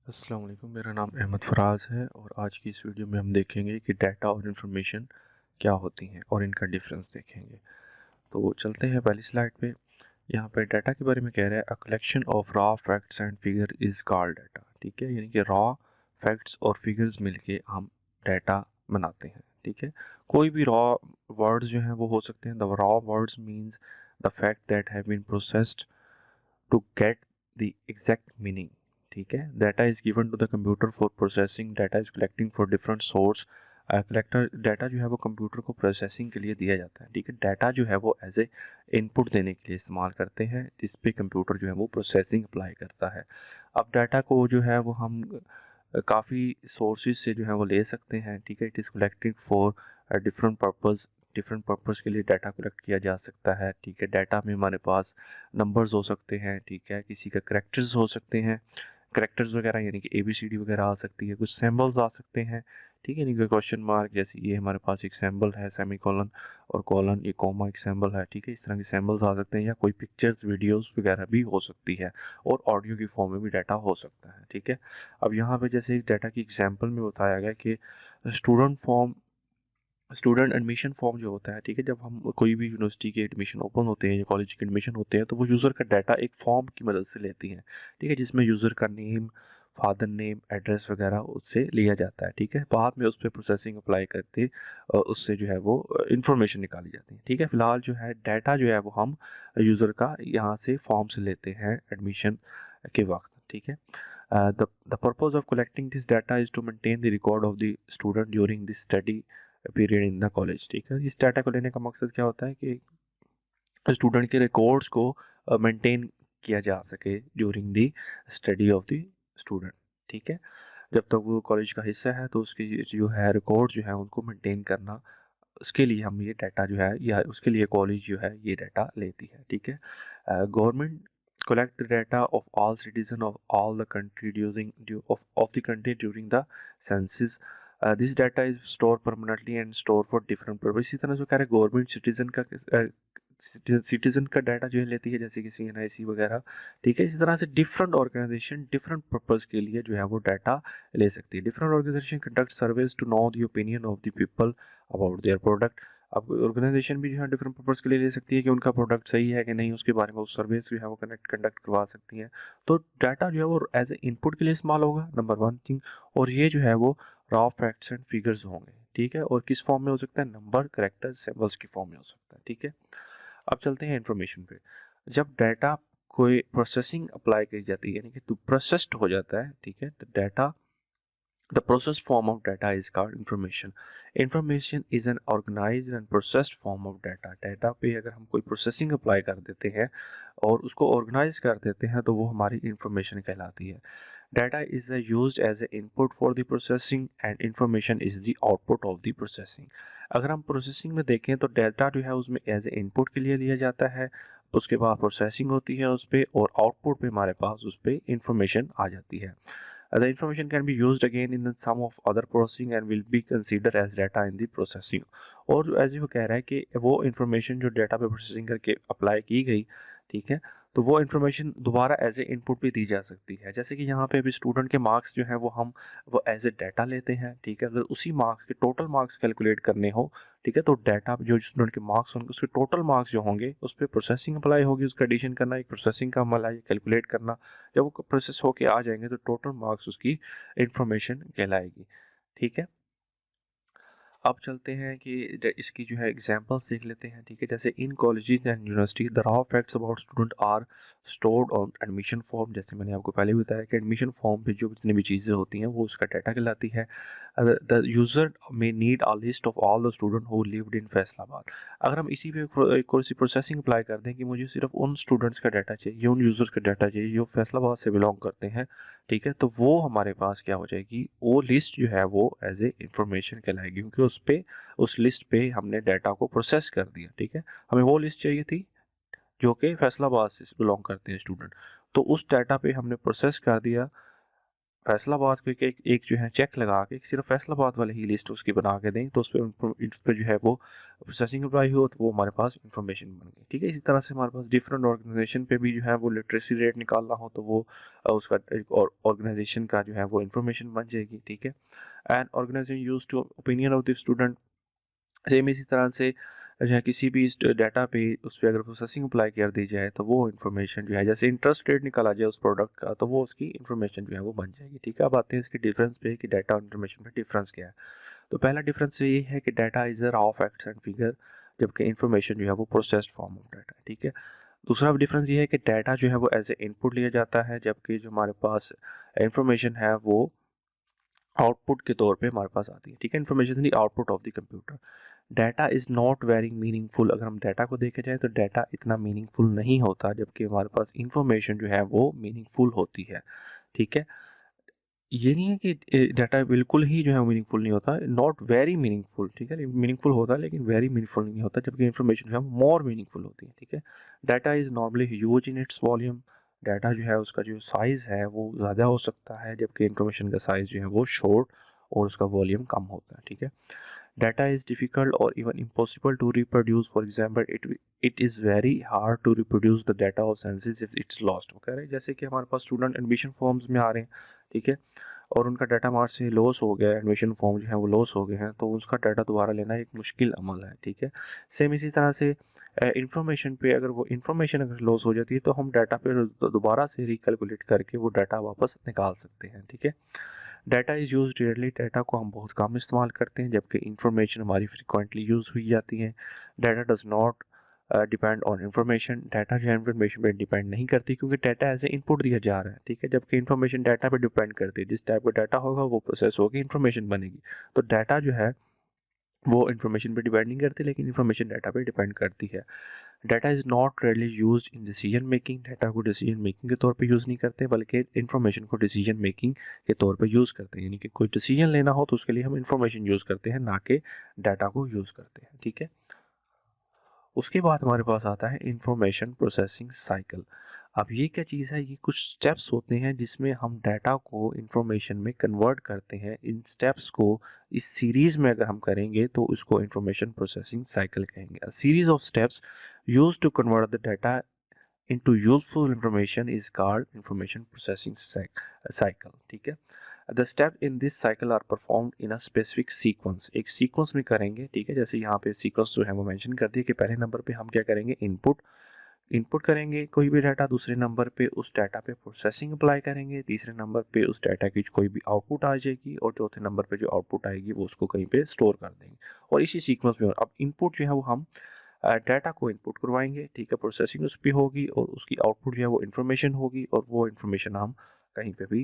अस्सलाम वालेकुम, मेरा नाम अहमद फ़राज़ है और आज की इस वीडियो में हम देखेंगे कि डाटा और इन्फॉर्मेशन क्या होती हैं और इनका डिफरेंस देखेंगे। तो चलते हैं पहली स्लाइड पे। यहाँ पे डाटा के बारे में कह रहा है a collection of raw facts and figure is called data. ठीक है, यानी कि रॉ फैक्ट्स और फिगर्स मिलके हम डाटा बनाते हैं। ठीक है, कोई भी रॉ वर्ड्स जो हैं वो हो सकते हैं। The raw words means the fact that have been processed to get the exact meaning। ठीक है, data is given to the computer for processing, data is collecting for different source. Collector data जो है वो computer को processing के लिए दिया जाता है। ठीक है, डाटा जो है वो एज ए इनपुट देने के लिए इस्तेमाल करते हैं, जिस पे कंप्यूटर जो है वो प्रोसेसिंग अप्लाई करता है। अब डाटा को जो है वो हम काफ़ी सोर्सेज से जो है वो ले सकते हैं। ठीक है, it is collected for different purpose, different purpose के लिए डाटा कलेक्ट किया जा सकता है। ठीक है, डाटा में हमारे पास नंबर्स हो सकते हैं। ठीक है, किसी का करेक्टर्स हो सकते हैं, करेक्टर्स वगैरह यानी कि ABCD वगैरह आ सकती है, कुछ सिंबल्स आ सकते हैं। ठीक है, यानी कि क्वेश्चन मार्क, जैसे ये हमारे पास एक सिंबल है, सेमी कॉलन और कॉलन, ये कॉमा एक सिंबल है। ठीक है, इस तरह के सिंबल्स आ सकते हैं, या कोई पिक्चर्स वीडियोस वगैरह भी हो सकती है, और ऑडियो की फॉर्म में भी डाटा हो सकता है। ठीक है, अब यहाँ पे जैसे एक डाटा की एग्जांपल में बताया गया कि student form, student admission form जो होता है। ठीक है, जब हम कोई भी यूनिवर्सिटी के एडमिशन ओपन होते हैं या कॉलेज के एडमिशन होते हैं, तो वो यूज़र का डाटा एक फॉर्म की मदद से लेती हैं। ठीक है, जिसमें यूज़र का नेम, फादर नेम, एड्रेस वगैरह उससे लिया जाता है। ठीक है, बाद में उस पर प्रोसेसिंग अप्लाई करके उससे जो है वो इंफॉर्मेशन निकाली जाती है। ठीक है, फिलहाल जो है डाटा जो है वो हम यूज़र का यहाँ से फॉर्म से लेते हैं एडमिशन के वक्त। ठीक है, the purpose of collecting this data is to maintain the record of the student during the study period in the college. ठीक है, इस डाटा को लेने का मकसद क्या होता है कि स्टूडेंट के रिकॉर्ड्स को मेंटेन किया जा सके during the study of the student. ठीक है, जब तक वो कॉलेज का हिस्सा है तो उसकी जो है रिकॉर्ड जो है उनको मेंटेन करना, उसके लिए हम ये डाटा जो है, या उसके लिए कॉलेज जो है ये डाटा लेती है। ठीक है, government collect the data of all citizens of all the country of the country during the census। this data is stored permanently and stored for different purpose। इसी तरह जो कह रहे हैं गवर्नमेंट सिटीजन का डाटा जो है लेती है, जैसे कि CNIC वगैरह। ठीक है, इसी तरह से डिफरेंट ऑर्गेनाइजेशन डिफरेंट पर्पस के लिए जो है वो डाटा ले सकती है। Different organisation conduct surveys to know the opinion of the people about their product. अब ऑर्गेनाइजेशन भी जो है डिफरेंट पर्पस के लिए ले सकती है कि उनका प्रोडक्ट सही है कि नहीं, उसके बारे में वो सर्वेस जो है वो कंडक्ट करवा सकती हैं। तो डाटा जो है वो एज ए इनपुट के लिए इस्तेमाल होगा, नंबर वन थिंग। और ये जो है वो रॉ फैक्ट्स एंड फिगर्स होंगे। ठीक है, और किस फॉर्म में हो सकता है, नंबर, करेक्टर, सिंबल्स की फॉर्म में हो सकता है। ठीक है, अब चलते हैं इन्फॉर्मेशन पे। जब डाटा कोई प्रोसेसिंग अप्लाई की जाती है, यानी कि तो प्रोसेस्ड हो जाता है। ठीक है, तो data, the processed form of data is called information। Information is an organized and processed form of data। Data पे अगर हम कोई प्रोसेसिंग अप्लाई कर देते हैं और उसको ऑर्गेनाइज कर देते हैं तो वो हमारी इंफॉर्मेशन कहलाती है। Data is used as a input for the processing and information is the output of the processing. अगर हम प्रोसेसिंग में देखें तो डाटा जो है उसमें एज ए इनपुट के लिए लिया जाता है, उसके बाद प्रोसेसिंग होती है उस पर, और आउटपुट पे हमारे पास उस पर इंफॉर्मेशन आ जाती है। The information can be used again in the sum of other processing and will be considered as data in the processing। और एज वो कह रहा है कि वो इंफॉर्मेशन जो डाटा पे प्रोसेसिंग करके अप्लाई की गई, ठीक है, तो वो इन्फॉर्मेशन दोबारा एज ए इनपुट भी दी जा सकती है। जैसे कि यहाँ पे अभी स्टूडेंट के मार्क्स जो हैं वो हम वो एज ए डाटा लेते हैं। ठीक है, अगर उसी मार्क्स के टोटल मार्क्स कैलकुलेट करने हो, ठीक है, तो डाटा जो स्टूडेंट के मार्क्स होंगे उसके टोटल मार्क्स जो होंगे उस पर प्रोसेसिंग अप्लाई होगी, उसका एडिशन करना एक प्रोसेसिंग का अमल है, कैलकुलेट करना। जब वो प्रोसेस होके आ जाएंगे तो टोटल मार्क्स उसकी इंफॉर्मेशन कहलाएगी। ठीक है, अब चलते हैं कि इसकी जो है एग्जांपल्स देख लेते हैं। ठीक है, जैसे in colleges and university the raw facts about student are stored on admission form. जैसे मैंने आपको पहले भी बताया कि एडमिशन फॉर्म पे जो जितनी भी चीज़ें होती हैं वो उसका डाटा कहलाती है। The user may need a list of all the student who lived in Faisalabad. अगर हम इसी पे कोई सी प्रोसेसिंग अप्लाई कर दें कि मुझे सिर्फ उन स्टूडेंट्स का डाटा चाहिए, उन यूज़र्स का डाटा चाहिए जो फैसलाबाद से बिलोंग करते हैं, ठीक है, तो वो हमारे पास क्या हो जाएगी, वो लिस्ट जो है वो एज ए इंफॉर्मेशन कहलाएगी, क्योंकि उस पे, उस लिस्ट पे हमने डाटा को प्रोसेस कर दिया। ठीक है, हमें वो लिस्ट चाहिए थी जो कि फैसलाबाद से बिलोंग करते हैं स्टूडेंट, तो उस डाटा पे हमने प्रोसेस कर दिया, फैसलाबाद को एक जो है चेक लगा के सिर्फ फैसलाबाद वाले ही लिस्ट उसकी बना के दें तो उस पर जो है वो प्रोसेसिंग अप्लाई हो तो वो हमारे पास इंफॉर्मेशन बन गई। ठीक है, इसी तरह से हमारे पास डिफरेंट ऑर्गेनाइजेशन पे भी जो है वो लिटरेसी रेट निकालना हो तो वो उसका एक ऑर्गेनाइजेशन का जो है वो इंफॉर्मेशन बन जाएगी। ठीक है, and organisation use to opinion of the student. Same इसी तरह से जो है किसी भी डाटा पे उस पर अगर प्रोसेसिंग अप्लाई कर दी जाए तो वो इन्फॉर्मेशन जो है जैसे इंटरेस्ट रेट निकाला जाए उस प्रोडक्ट का तो वो उसकी इन्फॉर्मेशन जो है वो बन जाएगी। ठीक है, अब आते हैं इसके डिफरेंस पे कि डाटा और इन्फॉर्मेशन में डिफरेंस क्या है। तो पहला डिफरेंस ये है कि data is a raw facts and figure, जबकि इन्फॉर्मेशन जो है वो प्रोसेस्ड फॉर्म ऑफ डाटा है। ठीक है, दूसरा डिफरेंस ये है कि डाटा जो है वो एज ए इनपुट लिया जाता है, जबकि जो हमारे पास इन्फॉर्मेशन है वो आउटपुट के तौर पे हमारे पास आती है। ठीक है, information the output of the computer. Data is not very meaningful, अगर हम डाटा को देखा जाए तो डाटा इतना मीनिंगफुल नहीं होता, जबकि हमारे पास इंफॉर्मेशन जो है वो मीनिंगफुल होती है। ठीक है, ये नहीं है कि डाटा बिल्कुल ही जो है मीनिंगफुल नहीं होता, नॉट वेरी मीनिंगफुल। ठीक है, मीनिंगफुल होता है लेकिन वेरी मीनिंगफुल नहीं होता, जबकि इन्फॉर्मेशन जो है मोर मीनिंगफुल होती है। ठीक है, data is normally huge in its volume, data जो है उसका जो साइज़ है वो ज़्यादा हो सकता है, जबकि इन्फॉर्मेशन का साइज़ जो है वो शॉर्ट और उसका वॉल्यूम कम होता है। ठीक है, data is difficult or even impossible to reproduce. For example, it is very hard to reproduce the data of census if it's lost। वो कह रहे हैं जैसे कि हमारे पास स्टूडेंट एडमिशन फॉर्म्स में आ रहे हैं, ठीक है, और उनका डाटा मार्च से लॉस हो गया है, एडमिशन फॉर्म जो है वो लॉस हो गए हैं, तो उसका डाटा दोबारा लेना एक मुश्किल अमल है। ठीक है, सेम इसी तरह से इंफॉर्मेशन पे अगर वो इंफॉर्मेशन अगर लॉस हो जाती है तो हम डाटा पे दोबारा से रिकैलकुलेट करके वो डाटा वापस निकाल सकते हैं। ठीक है, data is use rarely, data को हम बहुत कम इस्तेमाल करते हैं, जबकि इंफॉर्मेशन हमारी फ्रिक्वेंटली यूज़ हुई जाती है। Data does not depend on information, data जो है इन्फॉर्मेशन पे डिपेंड नहीं करती क्योंकि डाटा एज ए इनपुट दिया जा रहा है। ठीक है, जबकि इन्फॉर्मेशन डाटा पे डिपेंड करती है, जिस टाइप का डाटा होगा वो प्रोसेस होगी, इन्फॉर्मेशन बनेगी। तो डाटा जो है वो इन्फॉर्मेशन पे डिपेंड नहीं करती लेकिन इन्फॉर्मेशन डाटा पे डिपेंड करती है। Data is not rarely use in decision making, data को डिसीजन मेकिंग के तौर पे यूज़ नहीं करते बल्कि इन्फॉर्मेशन को डिसीजन मेकिंग के तौर पे यूज़ करते हैं, यानी कि कोई डिसीजन लेना हो तो उसके लिए हम इन्फॉर्मेशन यूज़ करते हैं, ना कि डाटा को यूज़ करते हैं। ठीक है, उसके बाद हमारे पास आता है इंफॉर्मेशन प्रोसेसिंग साइकिल। अब ये क्या चीज़ है, ये कुछ स्टेप्स होते हैं जिसमें हम डाटा को इंफॉर्मेशन में कन्वर्ट करते हैं। इन स्टेप्स को इस सीरीज़ में अगर हम करेंगे तो उसको इंफॉर्मेशन प्रोसेसिंग साइकिल कहेंगे। A series of steps used to convert the data into useful information is called information processing cycle। ठीक है, the step in this cycle are performed in a specific sequence, एक sequence में करेंगे। ठीक है, जैसे यहाँ पे sequence जो है वो mention कर दिया कि पहले नंबर पे हम क्या करेंगे, इनपुट करेंगे कोई भी डाटा, दूसरे नंबर पे उस डाटा पे प्रोसेसिंग अप्लाई करेंगे, तीसरे नंबर पे उस डाटा की कोई भी आउटपुट आ जाएगी और चौथे नंबर पे जो आउटपुट आएगी वो उसको कहीं पे स्टोर कर देंगे। और इसी सीक्वेंस में अब इनपुट जो है वो हम डाटा को इनपुट करवाएंगे। ठीक है, प्रोसेसिंग उस पर होगी और उसकी आउटपुट जो है वो इन्फॉर्मेशन होगी और वो इन्फॉर्मेशन हम कहीं पे भी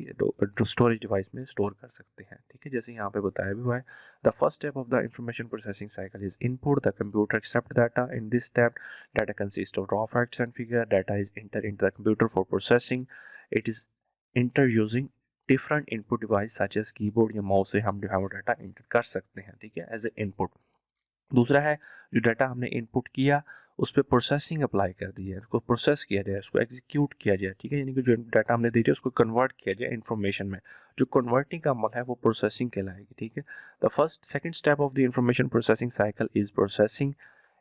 स्टोरेज डिवाइस में स्टोर कर सकते हैं। ठीक है, जैसे यहाँ पे बताया भी हुआ है, the first step of the information processing cycle is input, the computer accept data. In this step data consists of raw facts and figure, data is entered into the computer for processing, it is entered using different input device such as keyboard या mouse से हम जो है वो data enter कर सकते हैं। ठीक है, एज ए इनपुट। दूसरा है जो डाटा हमने इनपुट किया उस पर प्रोसेसिंग अप्लाई कर दी जाए, उसको प्रोसेस किया जाए, उसको एग्जीक्यूट किया जाए। ठीक है, यानी कि जो डाटा हमने दे दिया उसको कन्वर्ट किया जाए इन्फॉर्मेशन में, जो कन्वर्टिंग का अमल है वो प्रोसेसिंग कहलाएगी। ठीक है, the first second step of the information processing cycle is processing,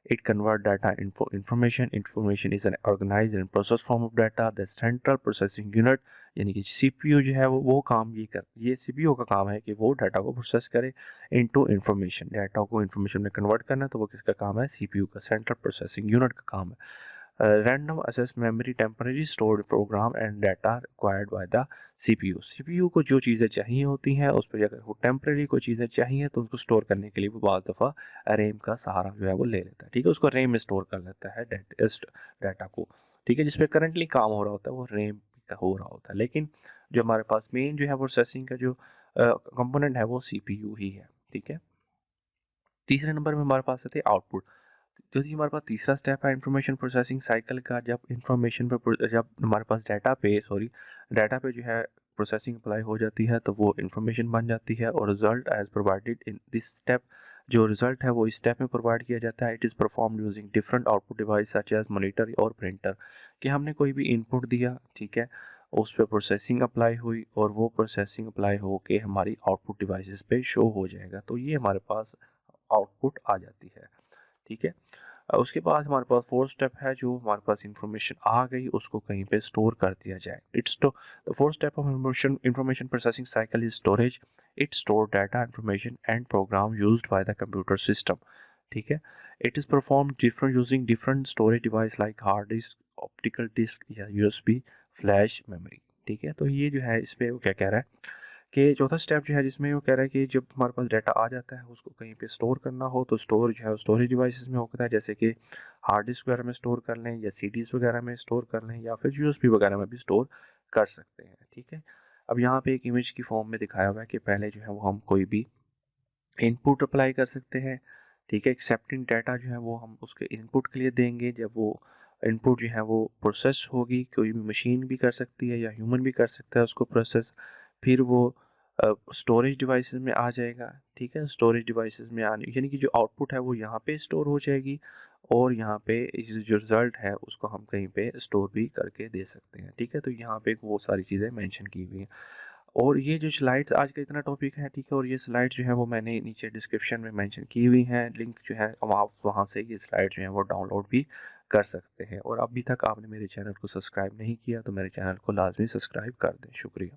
it convert data info information, information is an organized and processed form of data। the central processing unit यानी कि CPU जो है वो काम ये सीपीयू का काम है कि वो डाटा को प्रोसेस करे इनटू इंफॉर्मेशन, डाटा को इंफॉर्मेशन में कन्वर्ट करना, तो वो किसका काम है, सीपीयू का, सेंट्रल प्रोसेसिंग यूनिट का काम है। Random assess memory temporary stored program and data required by the CPU, CPU को जो चीज़ें चाहिए होती हैं उस पर अगर वो टेम्पररी कोई चीज़ें चाहिए तो उनको स्टोर करने के लिए वो बहुत दफ़ा रैम का सहारा जो है वो ले लेता है। ठीक है, उसको रैम में स्टोर कर लेता है डाटा को। ठीक है, जिसपे करंटली काम हो रहा होता है वो रैम का हो रहा होता है, लेकिन जो हमारे पास मेन जो है प्रोसेसिंग का जो कंपोनेंट है वो सीपीयू ही है। ठीक है, तीसरे नंबर में हमारे पास आते हैं आउटपुट। जो जी हमारे पास तीसरा स्टेप है इंफॉर्मेशन प्रोसेसिंग साइकिल का, जब इंफॉर्मेशन पे जब हमारे पास डाटा पे जो है प्रोसेसिंग अप्लाई हो जाती है तो वो इंफॉर्मेशन बन जाती है और result as provided in this step, जो रिजल्ट है वो इस स्टेप में प्रोवाइड किया जाता है। It is perform using different output device such as monitor और प्रिंटर, कि हमने कोई भी इनपुट दिया, ठीक है, उस पर प्रोसेसिंग अप्लाई हुई और वो प्रोसेसिंग अप्लाई हो के हमारी आउटपुट डिवाइसेस पे शो हो जाएगा। तो ये हमारे पास आउटपुट आ जाती है, ठीक है। उसके बाद हमारे पास फोर्थ स्टेप है, जो हमारे पास इंफॉर्मेशन आ गई उसको कहीं पे स्टोर कर दिया जाए। It's to the fourth step of information processing cycle is storage. It store data information and program used by the computer system, ठीक है। It is perform different using different storage device like hard disk, optical disk या USB, flash memory, ठीक है। तो ये जो है इस पे वो क्या कह रहा है कि चौथा स्टेप जो है जिसमें वो कह रहा है कि जब हमारे पास डाटा आ जाता है उसको कहीं पे स्टोर करना हो तो स्टोर जो है स्टोरेज डिवाइसेस में होता है, जैसे कि हार्ड डिस्क वगैरह में स्टोर कर लें या सीडीज़ वगैरह में स्टोर कर लें या फिर यूएसबी वगैरह में भी स्टोर कर सकते हैं, ठीक है। अब यहाँ पे एक इमेज की फॉर्म में दिखाया हुआ है कि पहले जो है वो हम कोई भी इनपुट अप्लाई कर सकते हैं, ठीक है। एक्सेप्टिंग डाटा जो है वो हम उसके इनपुट के लिए देंगे। जब वो इनपुट जो है वो प्रोसेस होगी, कोई भी मशीन भी कर सकती है या ह्यूमन भी कर सकता है उसको प्रोसेस, फिर वो स्टोरेज डिवाइसेस में आ जाएगा, ठीक है। स्टोरेज डिवाइसेस में आने यानी कि जो आउटपुट है वो यहाँ पे स्टोर हो जाएगी और यहाँ पे जो रिज़ल्ट है उसको हम कहीं पे स्टोर भी करके दे सकते हैं, ठीक है। तो यहाँ पे वो सारी चीज़ें मेंशन की हुई हैं। और ये जो स्लाइड्स आज का इतना टॉपिक है, ठीक है। और ये स्लाइड जो है वो मैंने नीचे डिस्क्रिप्शन में मेंशन की हुई हैं, लिंक जो है आप वहाँ से ये स्लाइड जो है वो डाउनलोड भी कर सकते हैं। और अभी तक आपने मेरे चैनल को सब्सक्राइब नहीं किया तो मेरे चैनल को लाजमी सब्सक्राइब कर दें। शुक्रिया।